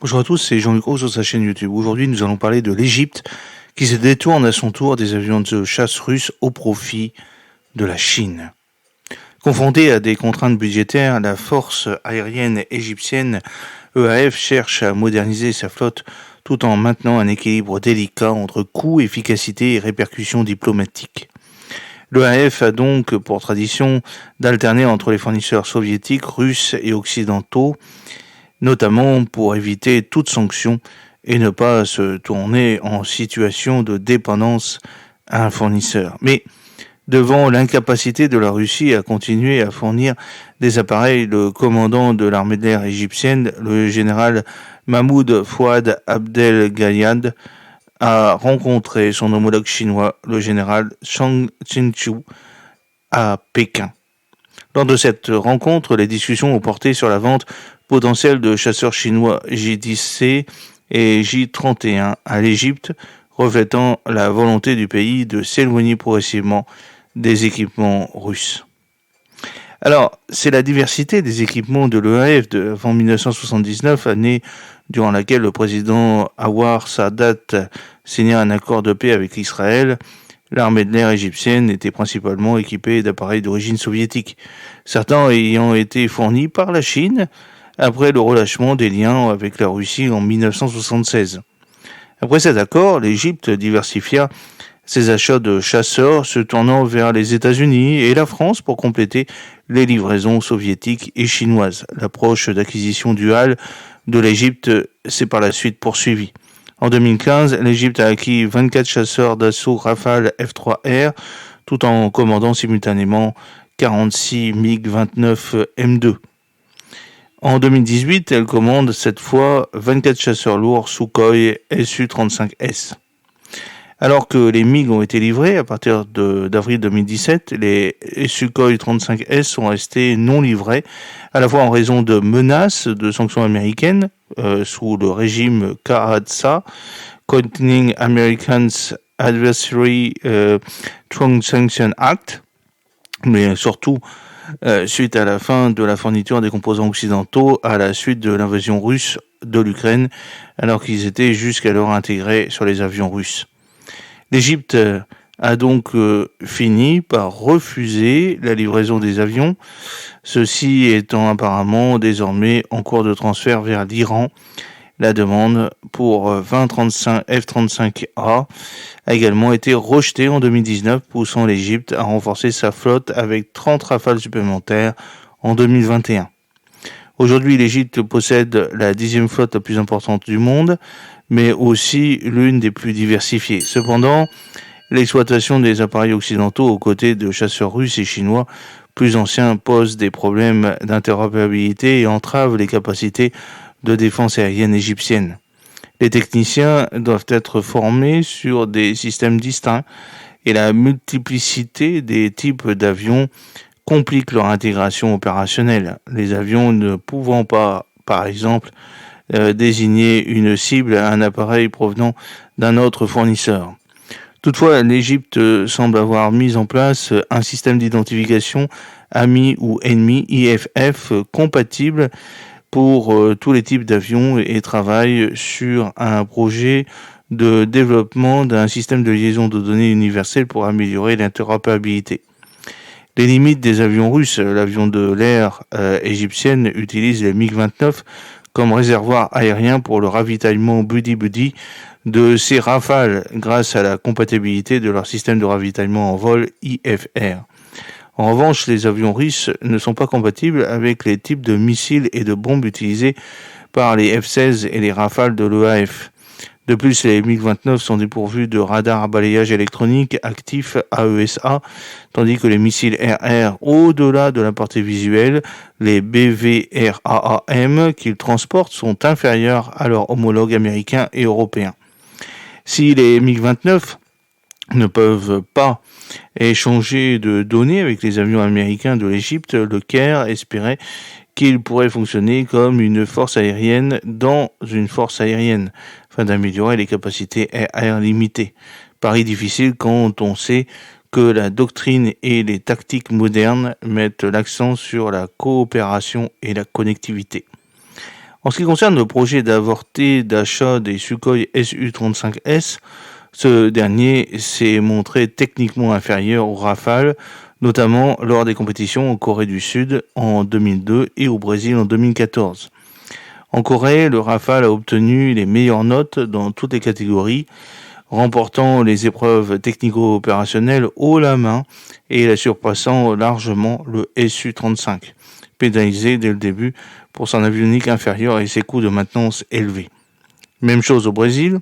Bonjour à tous, c'est Jean-Luc Rose sur sa chaîne YouTube. Aujourd'hui, nous allons parler de l'Égypte qui se détourne à son tour des avions de chasse russes au profit de la Chine. Confrontée à des contraintes budgétaires, la force aérienne égyptienne EAF cherche à moderniser sa flotte tout en maintenant un équilibre délicat entre coûts, efficacité et répercussions diplomatiques. L'EAF a donc pour tradition d'alterner entre les fournisseurs soviétiques, russes et occidentaux, notamment pour éviter toute sanction et ne pas se tourner en situation de dépendance à un fournisseur. Mais devant l'incapacité de la Russie à continuer à fournir des appareils, le commandant de l'armée de l'air égyptienne, le général Mahmoud Fouad Abdel Ghayad, a rencontré son homologue chinois, le général Zhang Jingchu, à Pékin. Lors de cette rencontre, les discussions ont porté sur la vente potentielle de chasseurs chinois J-10C et J-31 à l'Égypte, reflétant la volonté du pays de s'éloigner progressivement des équipements russes. Alors, c'est la diversité des équipements de l'EAF avant 1979, année durant laquelle le président Anwar Sadat signa un accord de paix avec Israël. L'armée de l'air égyptienne était principalement équipée d'appareils d'origine soviétique, certains ayant été fournis par la Chine après le relâchement des liens avec la Russie en 1976. Après cet accord, l'Égypte diversifia ses achats de chasseurs, se tournant vers les États-Unis et la France pour compléter les livraisons soviétiques et chinoises. L'approche d'acquisition duale de l'Égypte s'est par la suite poursuivie. En 2015, l'Égypte a acquis 24 chasseurs d'assaut Rafale F-3R, tout en commandant simultanément 46 MiG-29 M2. En 2018, elle commande cette fois 24 chasseurs lourds Sukhoi Su-35S. Alors que les MiG ont été livrés à partir d'avril 2017, les Sukhoi 35S sont restés non livrés, à la fois en raison de menaces de sanctions américaines sous le régime CAATSA, Continuing Americans Adversary Transaction Act, mais surtout suite à la fin de la fourniture des composants occidentaux à la suite de l'invasion russe de l'Ukraine, alors qu'ils étaient jusqu'alors intégrés sur les avions russes. L'Égypte a donc fini par refuser la livraison des avions, ceux-ci étant apparemment désormais en cours de transfert vers l'Iran. La demande pour 20 F-35A a également été rejetée en 2019, poussant l'Égypte à renforcer sa flotte avec 30 Rafales supplémentaires en 2021. Aujourd'hui, l'Égypte possède la 10e flotte la plus importante du monde, mais aussi l'une des plus diversifiées. Cependant, l'exploitation des appareils occidentaux aux côtés de chasseurs russes et chinois plus anciens pose des problèmes d'interopérabilité et entrave les capacités de défense aérienne égyptienne. Les techniciens doivent être formés sur des systèmes distincts et la multiplicité des types d'avions complique leur intégration opérationnelle. Les avions ne pouvant pas, par exemple, désigner une cible à un appareil provenant d'un autre fournisseur. Toutefois, l'Égypte semble avoir mis en place un système d'identification ami ou ennemi IFF compatible pour tous les types d'avions et travaille sur un projet de développement d'un système de liaison de données universel pour améliorer l'interopérabilité. Les limites des avions russes, l'avion de l'air égyptienne utilise les MiG-29 comme réservoir aérien pour le ravitaillement buddy-buddy de ces Rafales grâce à la compatibilité de leur système de ravitaillement en vol IFR. En revanche, les avions russes ne sont pas compatibles avec les types de missiles et de bombes utilisés par les F-16 et les Rafales de l'EAF. De plus, les MiG-29 sont dépourvus de radars à balayage électronique actif AESA, tandis que les missiles RR, au-delà de la portée visuelle, les BVRAAM qu'ils transportent sont inférieurs à leurs homologues américains et européens. Si les MiG-29 ne peuvent pas échanger de données avec les avions américains de l'Égypte, le Caire espérait qu'il pourrait fonctionner comme une force aérienne dans une force aérienne, afin d'améliorer les capacités aériennes limitées. Pari difficile quand on sait que la doctrine et les tactiques modernes mettent l'accent sur la coopération et la connectivité. En ce qui concerne le projet d'avorté d'achat des Sukhoi Su-35S, ce dernier s'est montré techniquement inférieur au Rafale, notamment lors des compétitions en Corée du Sud en 2002 et au Brésil en 2014. En Corée, le Rafale a obtenu les meilleures notes dans toutes les catégories, remportant les épreuves technico-opérationnelles haut la main et la surpassant largement le Su-35, pénalisé dès le début pour son avionique inférieure et ses coûts de maintenance élevés. Même chose au Brésil,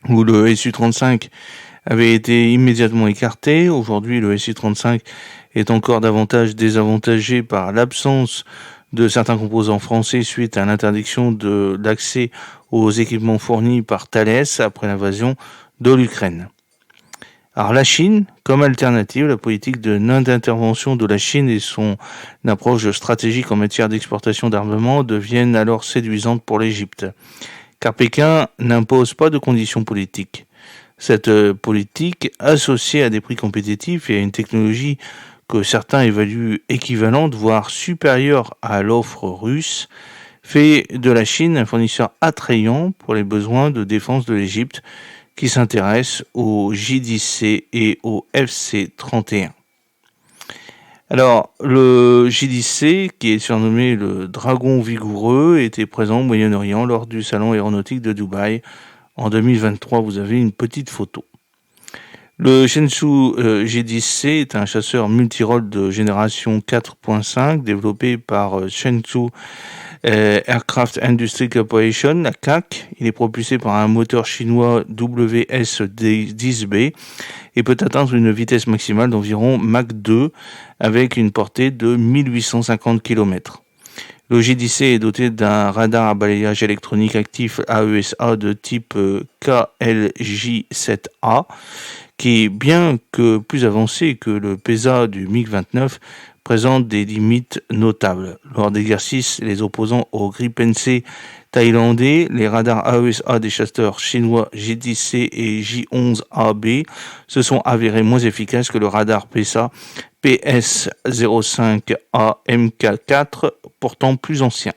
où le Su-35 avait été immédiatement écarté. Aujourd'hui, le Su-35 est encore davantage désavantagé par l'absence de certains composants français suite à l'interdiction de l'accès aux équipements fournis par Thales après l'invasion de l'Ukraine. Alors la Chine, comme alternative, la politique de non-intervention de la Chine et son approche stratégique en matière d'exportation d'armement deviennent alors séduisantes pour l'Égypte, car Pékin n'impose pas de conditions politiques. Cette politique, associée à des prix compétitifs et à une technologie que certains évaluent équivalente, voire supérieure à l'offre russe, fait de la Chine un fournisseur attrayant pour les besoins de défense de l'Égypte, qui s'intéresse au J-10C et au FC-31. Alors, le J-10C, qui est surnommé le Dragon Vigoureux, était présent au Moyen-Orient lors du salon aéronautique de Dubaï. En 2023, vous avez une petite photo. Le Shenzhou J-10C est un chasseur multirôle de génération 4.5 développé par Shenzhou Aircraft Industry Corporation, la CAC. Il est propulsé par un moteur chinois WS-10B et peut atteindre une vitesse maximale d'environ Mach 2 avec une portée de 1850 km. Le J-10C est doté d'un radar à balayage électronique actif AESA de type KLJ-7A qui, bien que plus avancé que le PESA du MiG-29, présente des limites notables. Lors d'exercices les opposants au Gripen C thaïlandais, les radars AESA des chasseurs chinois J-10C et J-11AB se sont avérés moins efficaces que le radar PESA PS-05A MK4, pourtant plus ancien.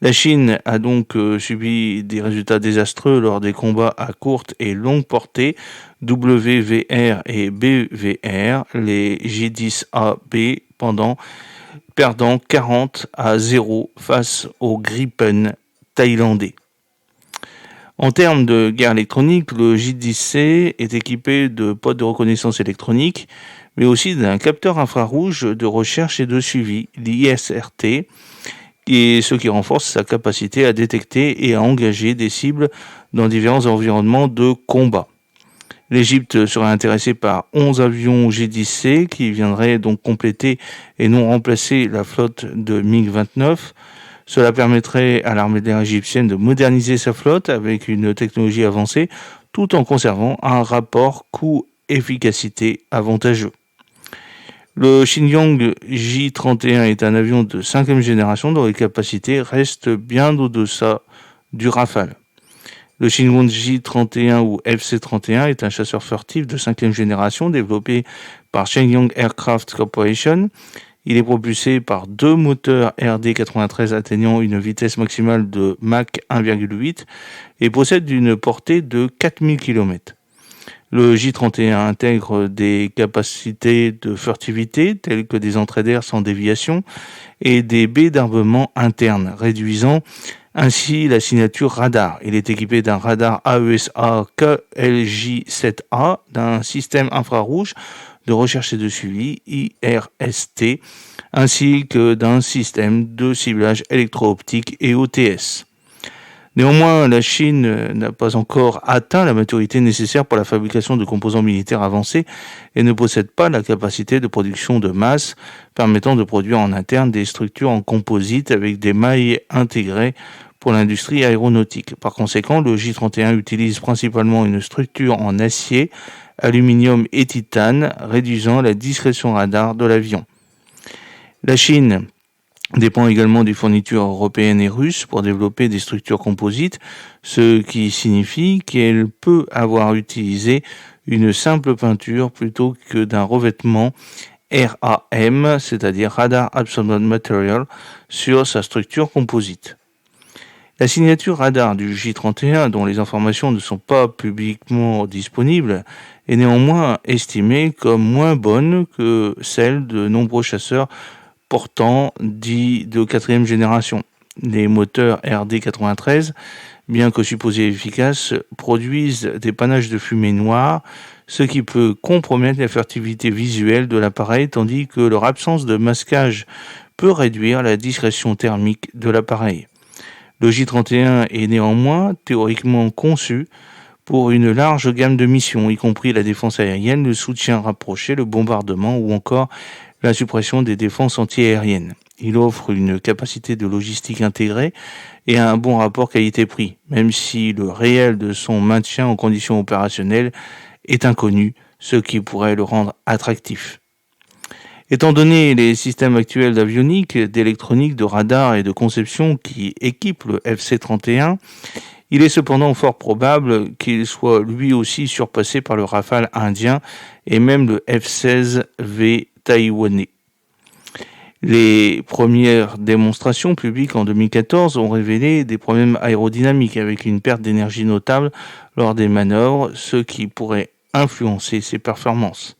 La Chine a donc subi des résultats désastreux lors des combats à courte et longue portée WVR et BVR, les J-10AB perdant 40-0 face aux Gripen thaïlandais. En termes de guerre électronique, le J-10C est équipé de pods de reconnaissance électronique, mais aussi d'un capteur infrarouge de recherche et de suivi, l'ISRT, et ce qui renforce sa capacité à détecter et à engager des cibles dans différents environnements de combat. L'Égypte serait intéressée par 11 avions J-10C qui viendraient donc compléter et non remplacer la flotte de MiG-29. Cela permettrait à l'armée de l'air égyptienne de moderniser sa flotte avec une technologie avancée tout en conservant un rapport coût-efficacité avantageux. Le Shenyang J-31 est un avion de 5e génération dont les capacités restent bien au-deçà du Rafale. Le Shenyang J-31 ou FC-31 est un chasseur furtif de 5e génération développé par Shenyang Aircraft Corporation. Il est propulsé par deux moteurs RD-93 atteignant une vitesse maximale de Mach 1,8 et possède une portée de 4000 km. Le J-31 intègre des capacités de furtivité telles que des entrées d'air sans déviation et des baies d'armement internes, réduisant ainsi la signature radar. Il est équipé d'un radar AESA KLJ-7A, d'un système infrarouge de recherche et de suivi IRST, ainsi que d'un système de ciblage électro-optique et OTS. Néanmoins, la Chine n'a pas encore atteint la maturité nécessaire pour la fabrication de composants militaires avancés et ne possède pas la capacité de production de masse permettant de produire en interne des structures en composite avec des mailles intégrées pour l'industrie aéronautique. Par conséquent, le J-31 utilise principalement une structure en acier, aluminium et titane, réduisant la discrétion radar de l'avion. La Chine dépend également des fournitures européennes et russes pour développer des structures composites, ce qui signifie qu'elle peut avoir utilisé une simple peinture plutôt que d'un revêtement RAM, c'est-à-dire Radar Absorbent Material, sur sa structure composite. La signature radar du J-31, dont les informations ne sont pas publiquement disponibles, est néanmoins estimée comme moins bonne que celle de nombreux chasseurs portant dits de 4e génération. Les moteurs RD-93, bien que supposés efficaces, produisent des panaches de fumée noire, ce qui peut compromettre la furtivité visuelle de l'appareil, tandis que leur absence de masquage peut réduire la discrétion thermique de l'appareil. Le J-31 est néanmoins théoriquement conçu pour une large gamme de missions, y compris la défense aérienne, le soutien rapproché, le bombardement ou encore la suppression des défenses antiaériennes. Il offre une capacité de logistique intégrée et un bon rapport qualité-prix, même si le réel de son maintien en conditions opérationnelles est inconnu, ce qui pourrait le rendre attractif. Étant donné les systèmes actuels d'avionique, d'électronique, de radar et de conception qui équipent le FC-31, il est cependant fort probable qu'il soit lui aussi surpassé par le Rafale indien et même le F-16V taïwanais. Les premières démonstrations publiques en 2014 ont révélé des problèmes aérodynamiques avec une perte d'énergie notable lors des manœuvres, ce qui pourrait influencer ses performances.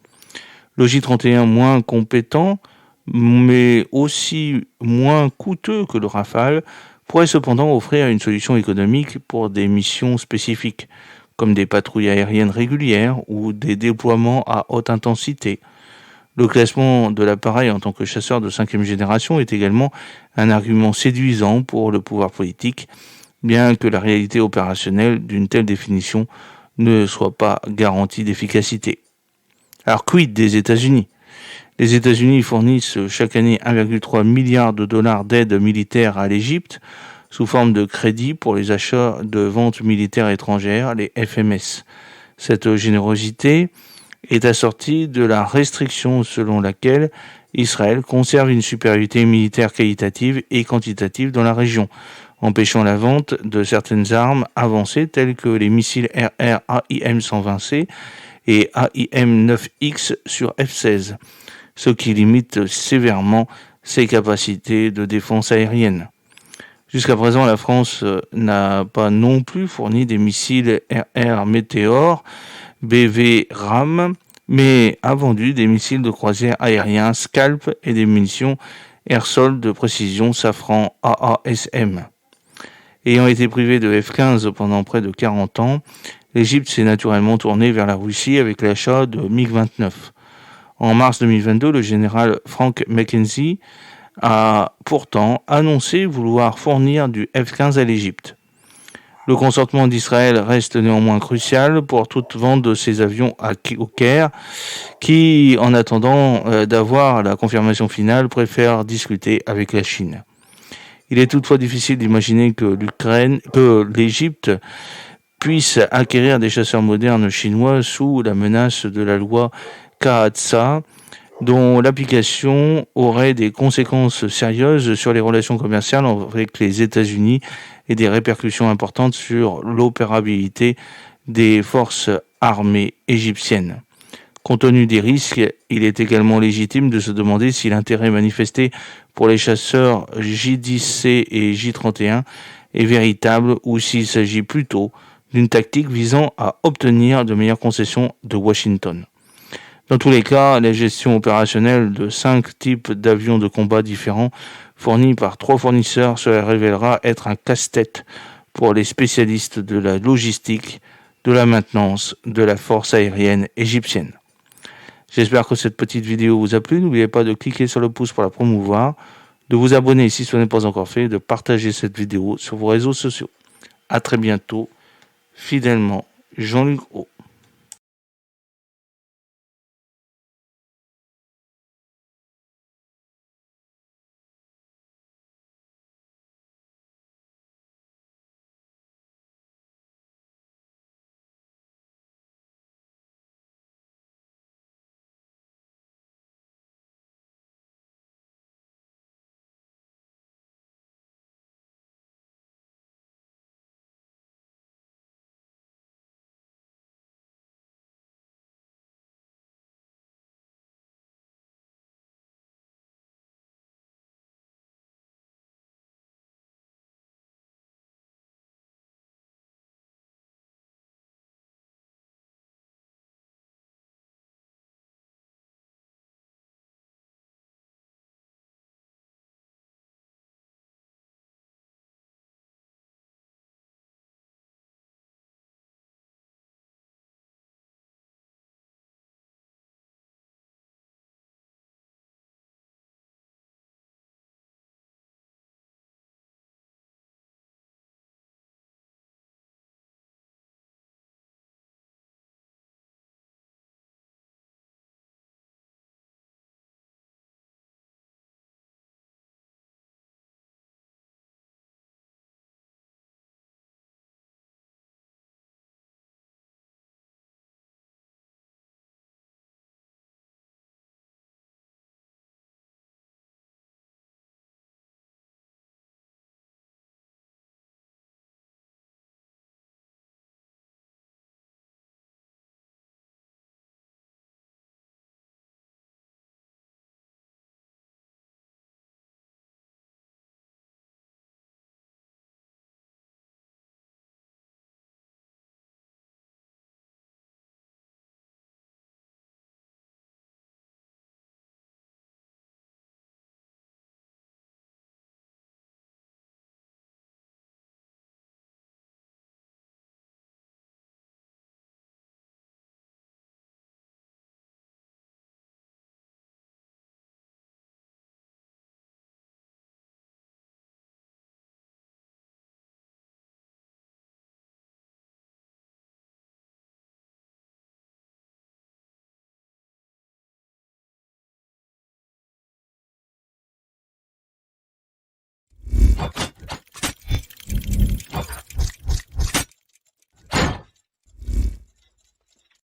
Le J-31, moins compétent, mais aussi moins coûteux que le Rafale, pourrait cependant offrir une solution économique pour des missions spécifiques, comme des patrouilles aériennes régulières ou des déploiements à haute intensité. Le classement de l'appareil en tant que chasseur de 5e génération est également un argument séduisant pour le pouvoir politique, bien que la réalité opérationnelle d'une telle définition ne soit pas garantie d'efficacité. Alors quid des États-Unis ? Les États-Unis fournissent chaque année 1,3 milliard de dollars d'aide militaire à l'Égypte sous forme de crédits pour les achats de ventes militaires étrangères, les FMS. Cette générosité est assortie de la restriction selon laquelle Israël conserve une supériorité militaire qualitative et quantitative dans la région, empêchant la vente de certaines armes avancées telles que les missiles RR-AIM-120C et AIM-9X sur F-16, ce qui limite sévèrement ses capacités de défense aérienne. Jusqu'à présent, la France n'a pas non plus fourni des missiles RR Meteor, BV Ram, mais a vendu des missiles de croisière aériens Scalp et des munitions air-sol de précision Safran AASM. Ayant été privée de F-15 pendant près de 40 ans, l'Égypte s'est naturellement tournée vers la Russie avec l'achat de MiG-29. En mars 2022, le général Frank McKenzie a pourtant annoncé vouloir fournir du F-15 à l'Égypte. Le consentement d'Israël reste néanmoins crucial pour toute vente de ces avions au Caire, qui, en attendant d'avoir la confirmation finale, préfère discuter avec la Chine. Il est toutefois difficile d'imaginer que l'Égypte puisse acquérir des chasseurs modernes chinois sous la menace de la loi Kahatsa, dont l'application aurait des conséquences sérieuses sur les relations commerciales avec les États-Unis et des répercussions importantes sur l'opérabilité des forces armées égyptiennes. Compte tenu des risques, il est également légitime de se demander si l'intérêt manifesté pour les chasseurs J-10C et J-31 est véritable ou s'il s'agit plutôt d'une tactique visant à obtenir de meilleures concessions de Washington. Dans tous les cas, la gestion opérationnelle de 5 types d'avions de combat différents fournis par 3 fournisseurs se révélera être un casse-tête pour les spécialistes de la logistique, de la maintenance de la force aérienne égyptienne. J'espère que cette petite vidéo vous a plu. N'oubliez pas de cliquer sur le pouce pour la promouvoir, de vous abonner si ce n'est pas encore fait, de partager cette vidéo sur vos réseaux sociaux. À très bientôt. Fidèlement, Jean-Luc Haut.